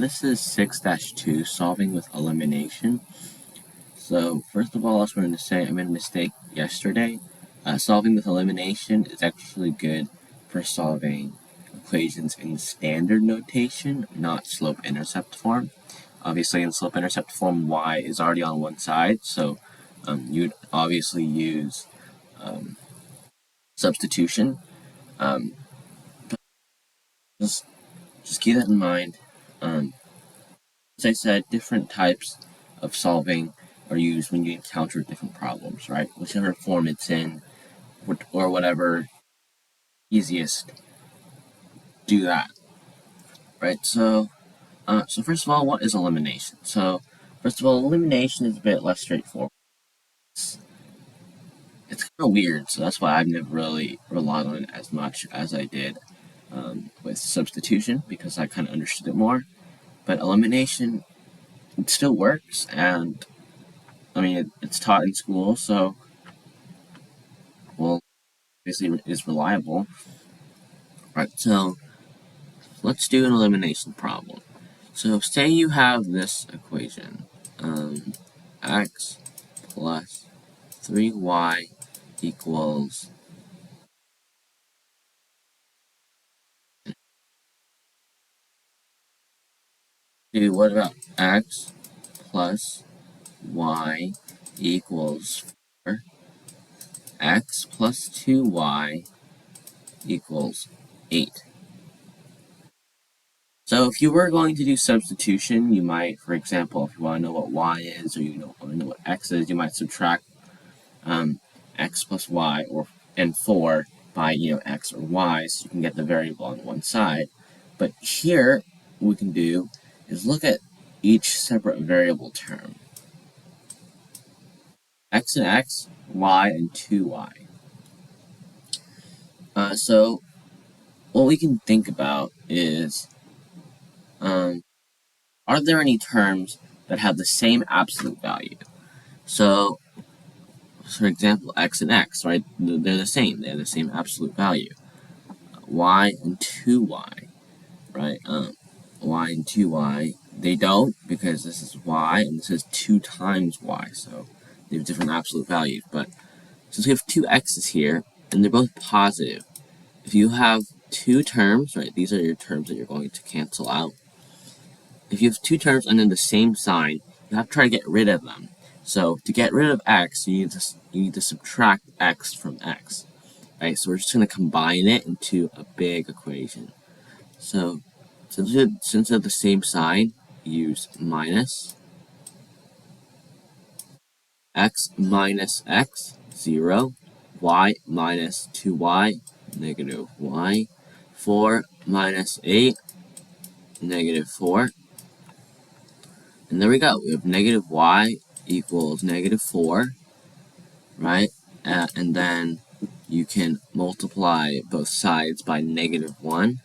this is 6-2, solving with elimination. So first of all, I was going to say I made a mistake yesterday. Solving with elimination is actually good for solving equations in standard notation, not slope-intercept form. Obviously, in slope-intercept form, y is already on one side, so you'd obviously use substitution. But just keep that in mind. As I said, different types of solving are used when you encounter different problems, right? Whichever form it's in, or whatever easiest, do that, right? So first of all, what is elimination? So first of all, elimination is a bit less straightforward. It's kind of weird, so that's why I've never really relied on it as much as I did with substitution, because I kind of understood it more. But elimination, it still works, and I mean, it's taught in school, so, well, obviously is reliable. Right, so let's do an elimination problem. So say you have this equation, x plus 3y equals what about x plus y equals 4, x plus 2y equals 8. So if you were going to do substitution, you might, for example, if you want to know what y is, or you don't want to know what x is, you might subtract x plus y and 4 by x or y, so you can get the variable on one side. But here, what we can do is look at each separate variable term. X and x, y and 2y. So what we can think about is, are there any terms that have the same absolute value? So, for example, x and x, right? They're the same. They have the same absolute value. Y and 2y, right? Y and 2y, they don't, because this is y and this is 2 times y, so they have different absolute values. But since we have two x's here, and they're both positive, if you have two terms, right, these are your terms that you're going to cancel out. If you have two terms and then the same sign, you have to try to get rid of them. So to get rid of x, you need to subtract x from x. Right, so we're just going to combine it into a big equation. So since they're the same sign, use minus x minus x, 0, y minus 2y, negative y, 4 minus 8, negative 4. And there we go. We have negative y equals negative 4, right? And then you can multiply both sides by negative 1.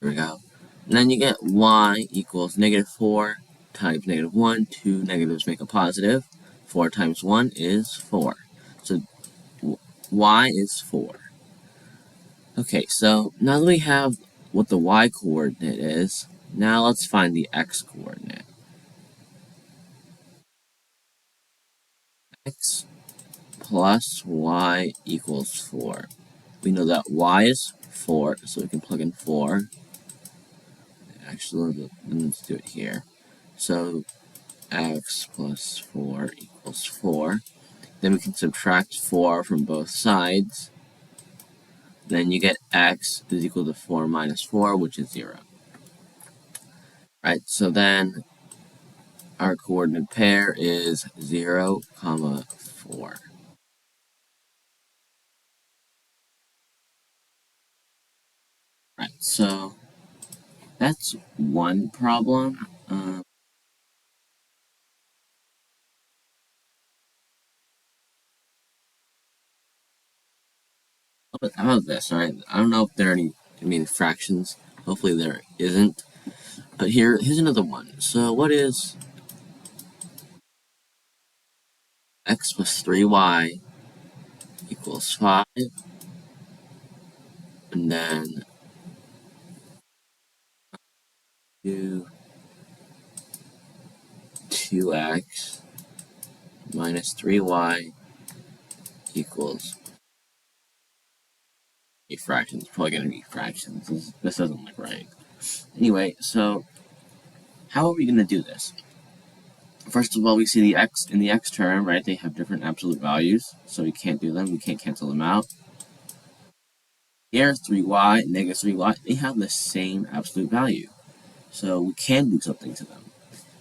There we go. And then you get y equals negative 4 times negative 1. Two negatives make a positive. 4 times 1 is 4. So y is 4. Okay, so now that we have what the y coordinate is, now let's find the x coordinate. X plus y equals 4. We know that y is 4, so we can plug in 4. Actually, let's do it here. So x plus 4 equals 4. Then we can subtract 4 from both sides. Then you get x is equal to 4 minus 4, which is 0. Right, so then our coordinate pair is 0, 4. Right, so that's one problem. But how about this, alright? I don't know if there are any fractions. Hopefully there isn't. But here's another one. So what is x plus 3y equals 5, and then 2x minus 3y equals a fraction. It's probably going to be fractions. This doesn't look right. Anyway, so how are we going to do this? First of all, we see the x in the x term, right? They have different absolute values, so we can't do them. We can't cancel them out. Here, 3y, negative 3y, they have the same absolute value. So we can do something to them.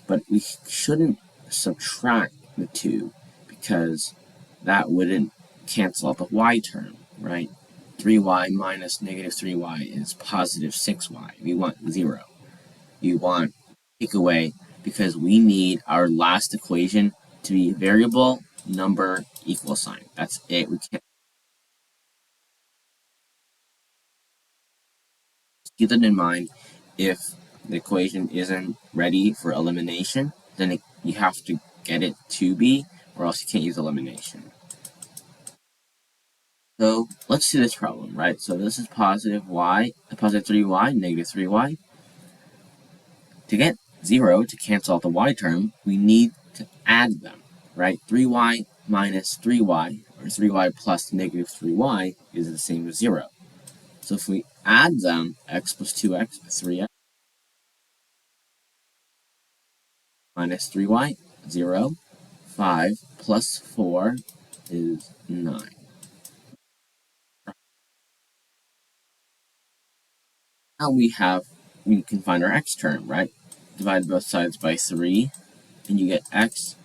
But we shouldn't subtract the two, because that wouldn't cancel out the y term, right? 3y minus negative 3y is positive 6y. We want 0. We want take away, because we need our last equation to be variable, number, equal sign. That's it. We can't keep that in mind. If the equation isn't ready for elimination, then you have to get it to be, or else you can't use elimination. So let's see this problem, right? So this is positive 3y, negative 3y. To get 0 to cancel out the y term, we need to add them, right? 3y minus 3y, or 3y plus negative 3y, is the same as 0. So if we add them, x plus 2x, 3x, minus 3y, 0, 5 plus 4 is 9. Now we can find our x term, right? Divide both sides by 3, and you get x.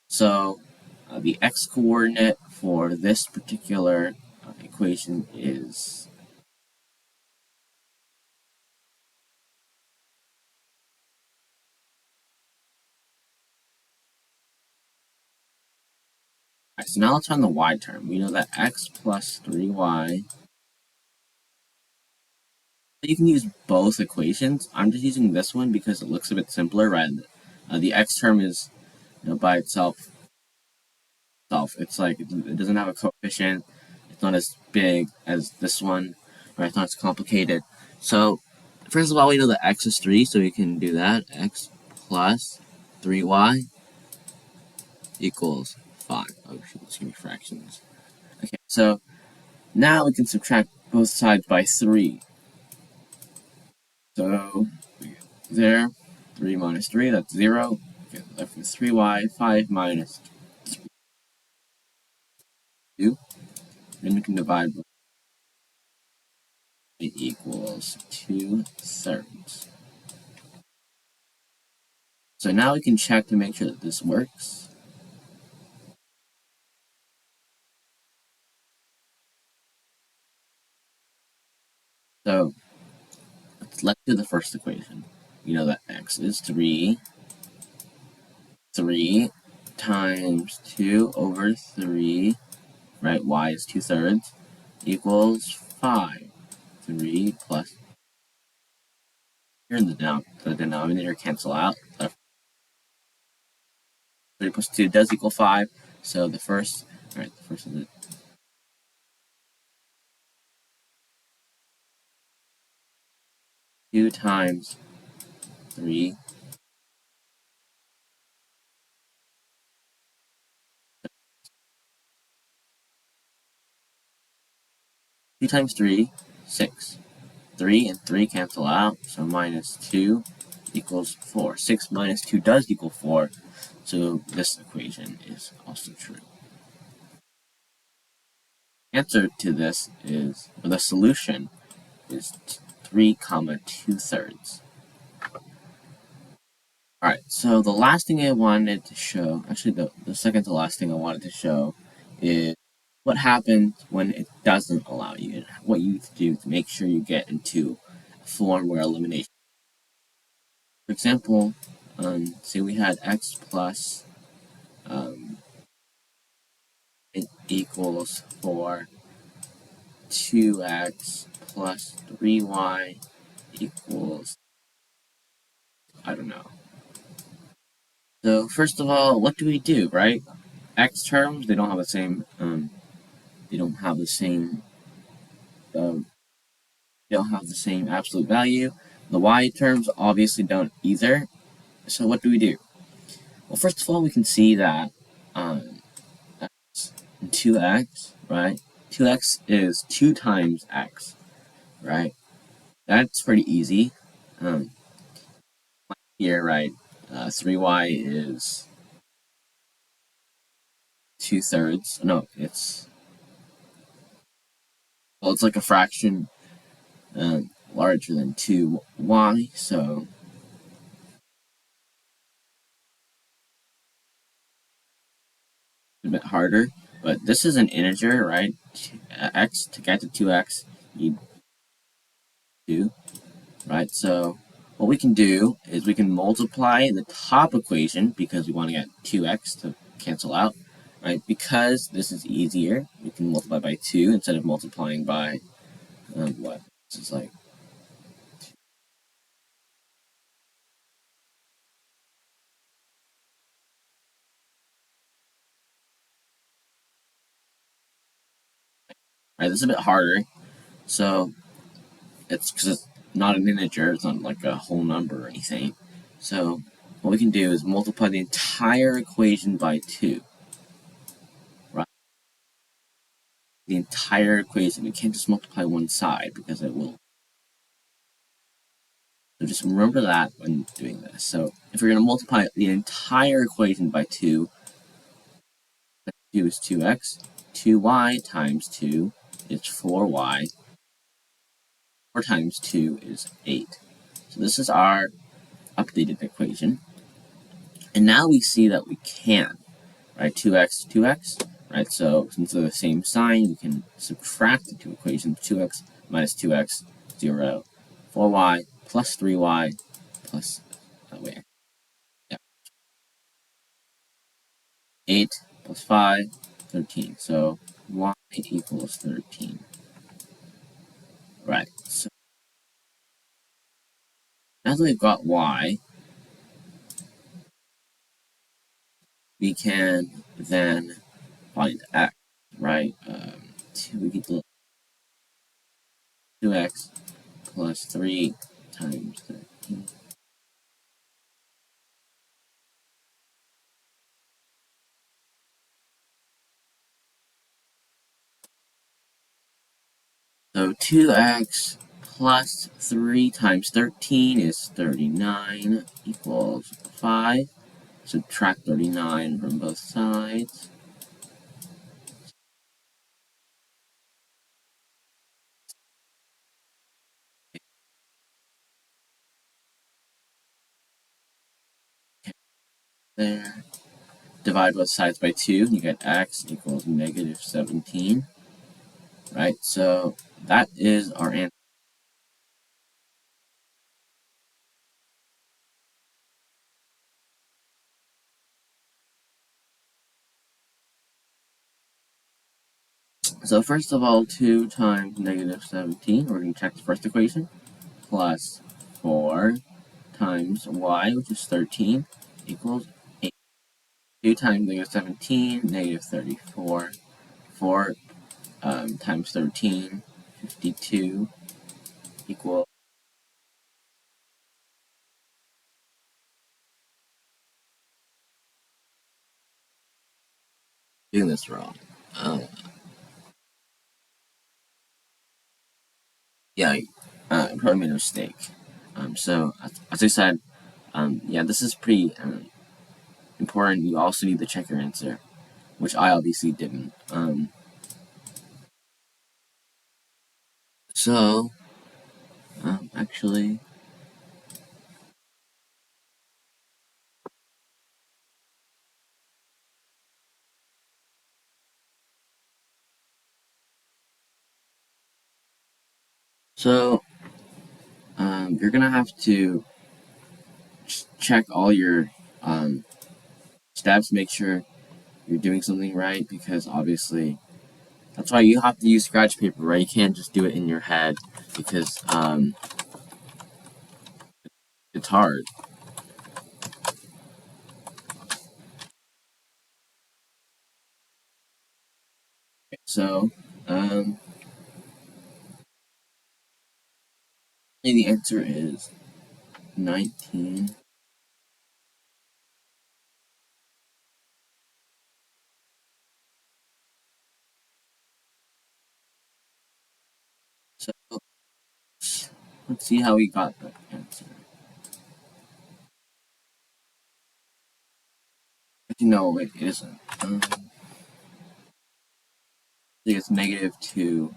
So the x coordinate for this particular equation is so now let's find the y term. We know that x plus 3y. You can use both equations. I'm just using this one because it looks a bit simpler, right? The x term is, by itself. It's like it doesn't have a coefficient. It's not as big as this one, right? It's not as complicated. So first of all, we know that x is 3, so we can do that. X plus 3y equals 5. Oh shoot, let's give me fractions. Okay, so now we can subtract both sides by 3. So there, 3 minus 3, that's 0. Okay, left with 3y, 5 minus 2. Then we can divide by it equals 2/3. So now we can check to make sure that this works. So let's do the first equation. We know that x is 3. 3 times 2 over 3, right? Y is 2/3 equals 5. 3 plus, here in the denominator cancel out. 3 plus 2 does equal 5. So the first is it. 2 times 3 2 times 3, 6. 3 and 3 cancel out, so minus 2 equals 4. 6 minus 2 does equal 4, so this equation is also true. The answer to this is, or the solution is 3, 2/3. Alright, so the last thing I wanted to show, actually the second to last thing I wanted to show is what happens when it doesn't allow you, what you need to do to make sure you get into a form where elimination. For example, say we had x plus it equals 4, 2x plus 3y equals, I don't know. So first of all, what do we do, right? X terms, they don't have the same, they don't have the same, um, they don't have the same absolute value. The Y terms obviously don't either. So what do we do? Well, first of all, we can see that x and 2x, right? 2x is 2 times x, right? That's pretty easy. Um, Here, right, 3y is 2/3. No, well, it's like a fraction larger than 2y, so it's a bit harder. But this is an integer, right? X, to get to 2x, you do, right? So what we can do is we can multiply the top equation because we want to get 2x to cancel out, right? Because this is easier, we can multiply by 2 instead of multiplying by, what? This is like, right? This is a bit harder. So it's because it's not an integer, it's not like a whole number or anything. So what we can do is multiply the entire equation by 2, right? The entire equation. We can't just multiply one side because it will. So just remember that when doing this. So if we're going to multiply the entire equation by 2, 2 is 2x, 2y times 2 is 4y, 4 times 2 is 8. So this is our updated equation. And now we see that we can, right? 2x, 2x, right? So since they're the same sign, we can subtract the two equations. 2x minus 2x, 0. 4y plus 3y plus, wait, yeah, 8 plus 5, 13. So y equals 13. Right. So now that we've got y, we can then find x, right? We get 2x plus 3 times 13. So 2x plus 3 times 13 is 39 equals 5. Subtract 39 from both sides. There. Divide both sides by 2, you get x equals negative 17. Right, so that is our answer. So first of all, 2 times negative 17, we're going to check the first equation, plus 4 times y, which is 13, equals 8. 2 times negative 17, negative 34. 4 times 13, 52, equal. Doing this wrong. Yeah, I probably made a mistake. So, as I said, yeah, this is pretty important. You also need to check your answer, which I obviously didn't. So, actually, so you're gonna have to check all your steps, make sure you're doing something right, because obviously that's why you have to use scratch paper, right? You can't just do it in your head because it's hard. So, the answer is 19. So, let's see how we got that answer. Actually, no, wait, it isn't. I think it's negative 2,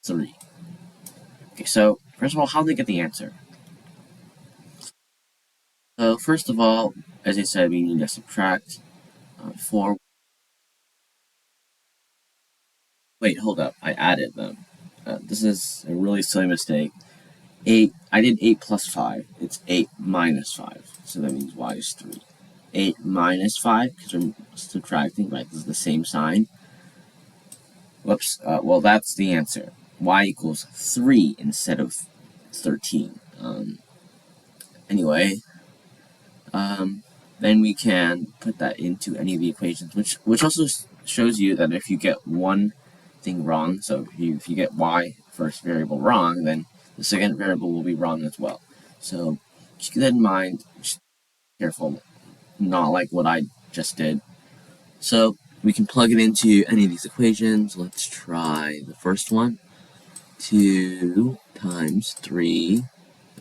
3. Okay, so first of all, how did they get the answer? So first of all, as I said, we need to subtract 4. Wait, hold up, I added them. This is a really silly mistake. 8, I did 8 plus 5. It's 8 minus 5. So that means y is 3. 8 minus 5, because we're subtracting, right? This is the same sign. Whoops. Well, that's the answer. Y equals 3 instead of 13. Anyway, then we can put that into any of the equations, which also shows you that if you get one thing wrong, so if you get y first variable wrong, then the second variable will be wrong as well. So just keep that in mind. Just careful, not like what I just did. So we can plug it into any of these equations. Let's try the first one. 2 times 3.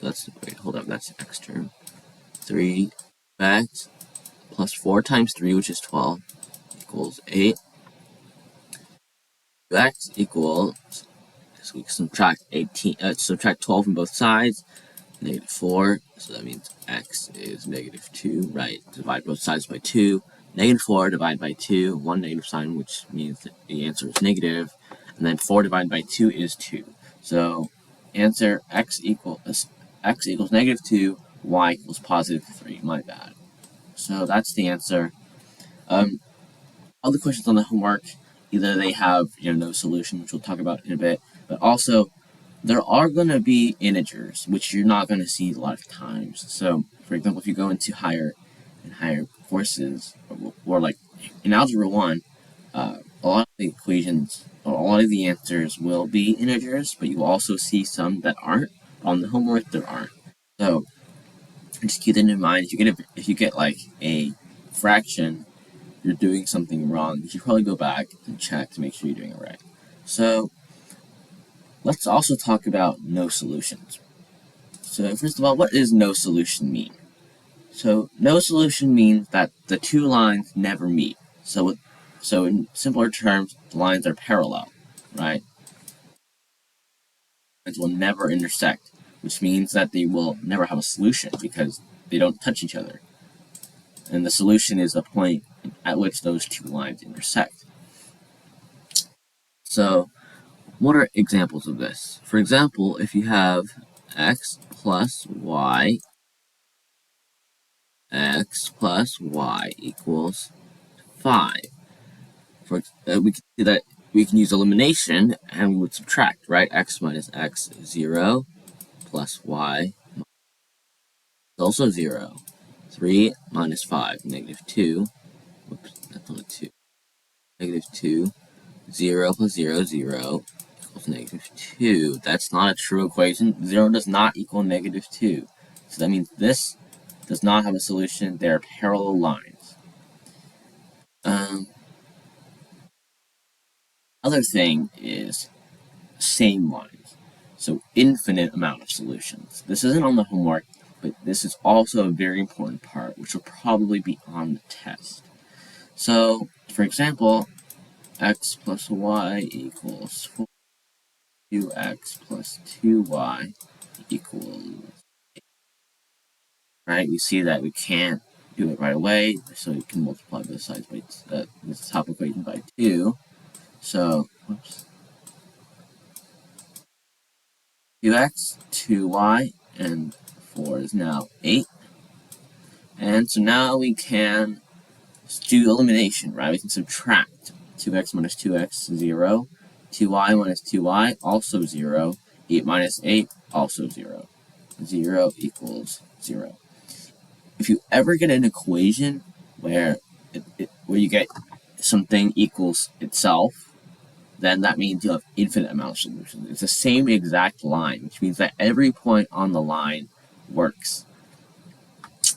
Wait, hold up, that's x term. 3x plus 4 times 3, which is 12, equals 8. 2x equals, so we can subtract 12 from both sides, negative 4, so that means x is negative 2, right? Divide both sides by 2. Negative 4 divided by 2, one negative sign, which means that the answer is negative, and then 4 divided by 2 is 2. So answer x equals negative 2, y equals positive 3. My bad. So that's the answer. All the questions on the homework, either they have no solution, which we'll talk about in a bit, but also there are going to be integers, which you're not going to see a lot of times. So, for example, if you go into higher courses, or like in Algebra 1, a lot of the equations, or a lot of the answers will be integers, but you also see some that aren't. On the homework, there aren't. So, just keep that in mind. If you get like a fraction, you're doing something wrong. You should probably go back and check to make sure you're doing it right. So, let's also talk about no solutions. So first of all, what does no solution mean? So no solution means that the two lines never meet. So in simpler terms, the lines are parallel, right? Lines will never intersect, which means that they will never have a solution because they don't touch each other. And the solution is the point at which those two lines intersect. So what are examples of this? For example, if you have x plus y equals 5. We can see that we can use elimination and we would subtract, right? X minus x is 0, plus y is also 0. 3 minus 5, negative 2. Whoops, that's not a 2. Negative 2. 0 plus 0, 0 equals negative 2. That's not a true equation. 0 does not equal negative 2. So that means this does not have a solution. They are parallel lines. Other thing is same lines. So infinite amount of solutions. This isn't on the homework, but this is also a very important part, which will probably be on the test. So, for example, x plus y equals 2x plus 2y equals, right? We see that we can't do it right away, so we can multiply both sides by this top equation by 2. So, whoops. 2x, 2y, and 4 is now 8. And so now we can do elimination, right? We can subtract 2x minus 2x, 0. 2y minus 2y, also 0. 8 minus 8, also 0. 0 equals 0. if you ever get an equation where where you get something equals itself, then that means you have infinite amount of solutions. It's the same exact line, which means that every point on the line works.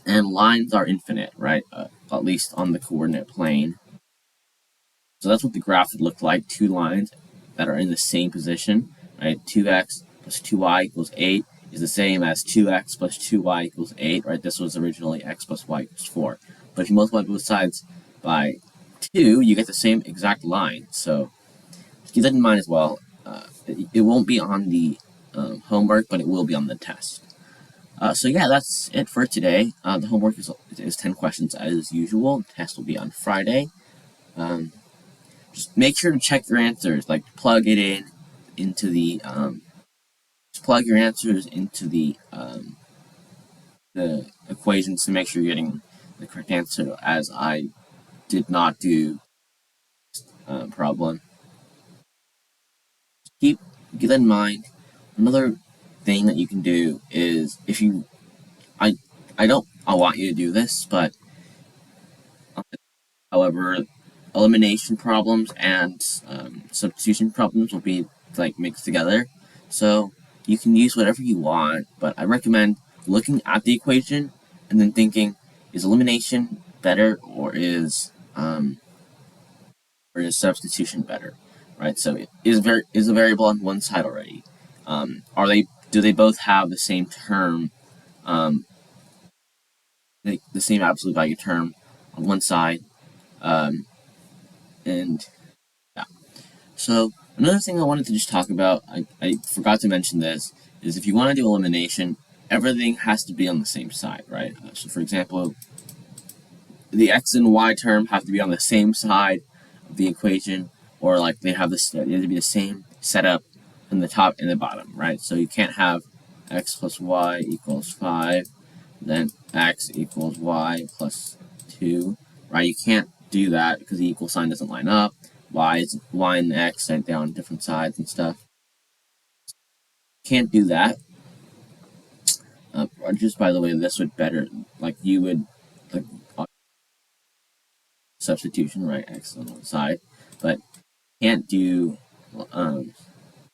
And lines are infinite, right? At least on the coordinate plane. So that's what the graph would look like. Two lines that are in the same position, right? 2x plus 2y equals 8 is the same as 2x plus 2y equals 8, right? This was originally x plus y equals 4. But if you multiply both sides by 2, you get the same exact line. So keep that in mind as well. It won't be on the homework, but it will be on the test. So yeah, that's it for today. The homework is 10 questions as usual. The test will be on Friday. Just make sure to check your answers, like plug it in into the just plug your answers into the equations to make sure you're getting the correct answer, as I did not do problem. Keep that in mind. Another thing that you can do is if you I don't want you to do this, but however, elimination problems and substitution problems will be like mixed together. So you can use whatever you want, but I recommend looking at the equation and then thinking, is elimination better or is substitution better, right? So is a variable on one side already? Do they both have the same term, the same absolute value term on one side? And yeah. So another thing I wanted to just talk about, I forgot to mention this, is if you want to do elimination, everything has to be on the same side, right? So for example, the x and y term have to be on the same side of the equation, or like they have to be the same setup from the top and the bottom, right? So you can't have x plus y equals 5, then x equals y plus 2, right? You can't do that because the equal sign doesn't line up. Y and x sent down different sides and stuff. Can't do that. Just by the way, this would better, like you would, like substitution, right? X on one side, but can't do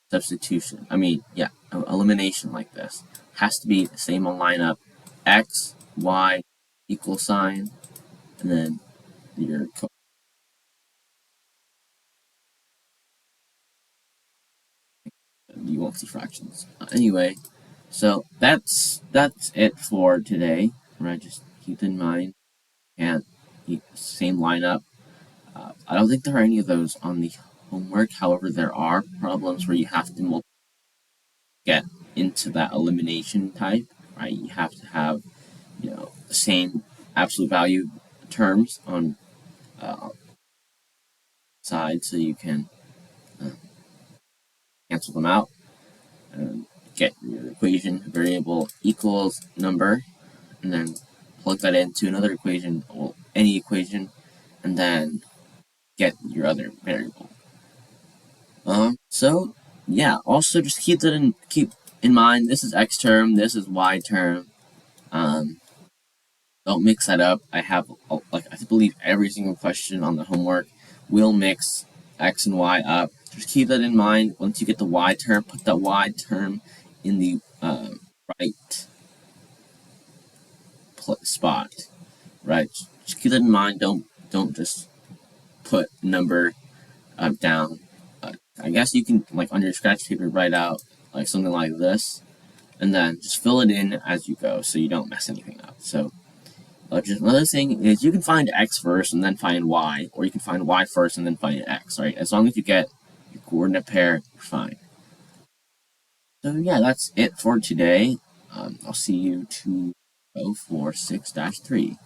substitution. I mean, yeah, elimination like this has to be the same on lineup. X, Y, equal sign, and then your you won't see fractions. Anyway, so that's it for today. Right, just keep in mind, and same lineup. I don't think there are any of those on the homework. However, there are problems where you have to get into that elimination type. Right, you have to have the same absolute value terms on side, so you can cancel them out and get your equation variable equals number, and then plug that into another equation, or any equation, and then get your other variable. So yeah, also just keep in mind. This is x term, this is y term. Don't mix that up. I believe every single question on the homework will mix x and y up. Just keep that in mind. Once you get the y term, put that y term in the right spot. Right. Just keep that in mind. Don't just put number down. I guess you can, like, on your scratch paper, write out like something like this, and then just fill it in as you go, so you don't mess anything up. So just another thing is you can find x first and then find y, or you can find y first and then find x, right? As long as you get your coordinate pair, you're fine. So yeah, that's it for today. I'll see you tomorrow for 6-3.